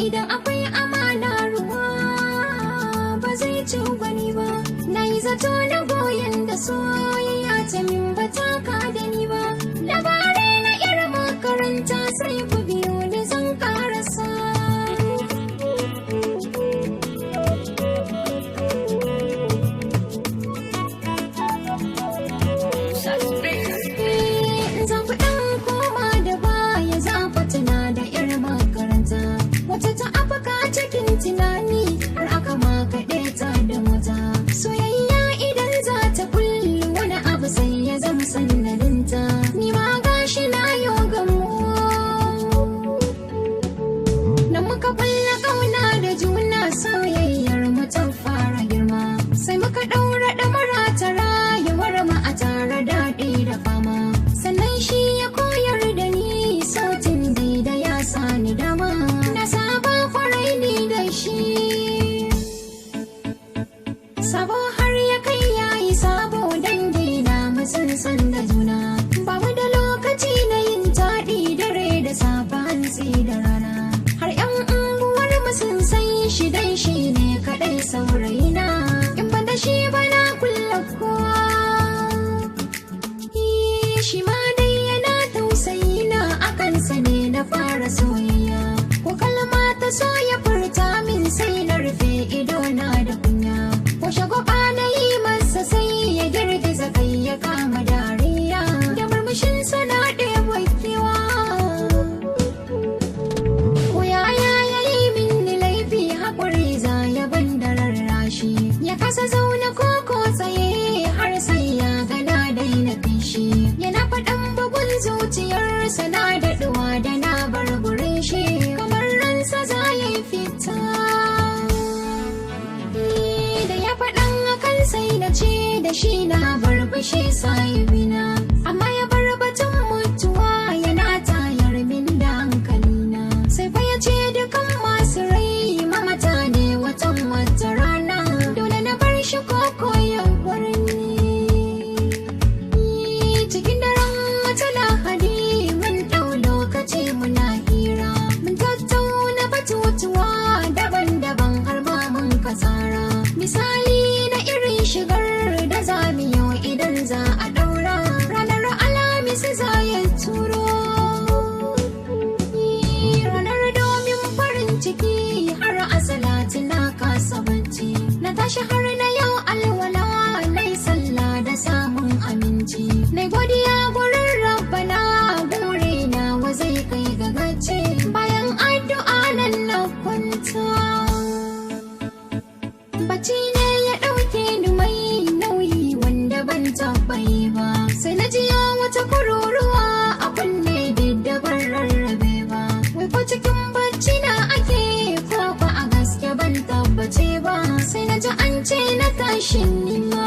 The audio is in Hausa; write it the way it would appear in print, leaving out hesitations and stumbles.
Idan akwai amana ruwa ba zai ci gwani ba, na yi zato na goyon da soyayya ta min ba taka da ni ba, labarai na yar makaranta sai ku biyo da zan karasa. Za ku ɗan koma da baya za ku tuna da yar makaranta, wata ta afaka cikin tunani har aka makaɗe ta da mota. Soyayya idan za ta kullu wani abu sai ya zama sanadinta, ni ma gashi na yo gamo na muka kulla ƙauna da juna, soyayyar mu ta fara girma, sai muka ɗaura ɗamara ta rayuwar mu a tare daɗi da fama. Sannan shi ya koyar da ni sautin da ya sani dama, na saba kwarai ni da shi, sabo har ya kai yayi sabo, dangi na mu sun san da juna, ba mu da lokaci na yin taɗi dare da safa hantsi da rana, har ƴan unguwar mu sun san shi dan shi ne kaɗai saurayina, in ban da shi ba na kulla kowa. Shi ma dai yana tausayi na, akan sa ne na fara soyayya, ko kalma ta so ya furta min sai na rufe ido na da kunya, ko shagwaba na yi masa sai ya girgiza kai ya kama dariya, da murmushin sa na ɗebo kewa. Ko yaya ya yi min laifi haƙuri za ya ban da rarrashi, ya kasa zaune ko tsaye har sai ya gana daina fishi, yana faɗan bugun zuciyarsa na daɗuwa da na barburin shi, kamar ransa za ya yi fita. Da ya faɗan akan sai na ce da shi na barbashi sahibina, amma ya bar batun mutuwa yana tayar min da hankalina, sai fa ya ce dukan masu rai mamata ne watan wata rana, dole na bar shi koko ya bar ni. Cikin daren wata lahadi mun ɗau lokaci muna hira, mun tattauna batutuwa daban-daban har ma mun kasara, misali na irin shigar da za mu yi idan za a ɗaura, ranar alhamis za ya turo, ranar domin farin ciki har asalati na kasa bacci, na tashi har na yau alwala na yi sallah da samun aminci, na godiya gurin rabbana burina wa zai kai ga gaci, bayan addu'a nan na kwanta, bacci ne ya ɗauke ni mai nauyi wanda ban taɓa yi ba, sai na jiya wata kururuwa a kunne da ban rarrabe ba, wai ko cikin bacci na ake ko ba a gaske ban tabbace ba, sai na ji an ce na tashin nima.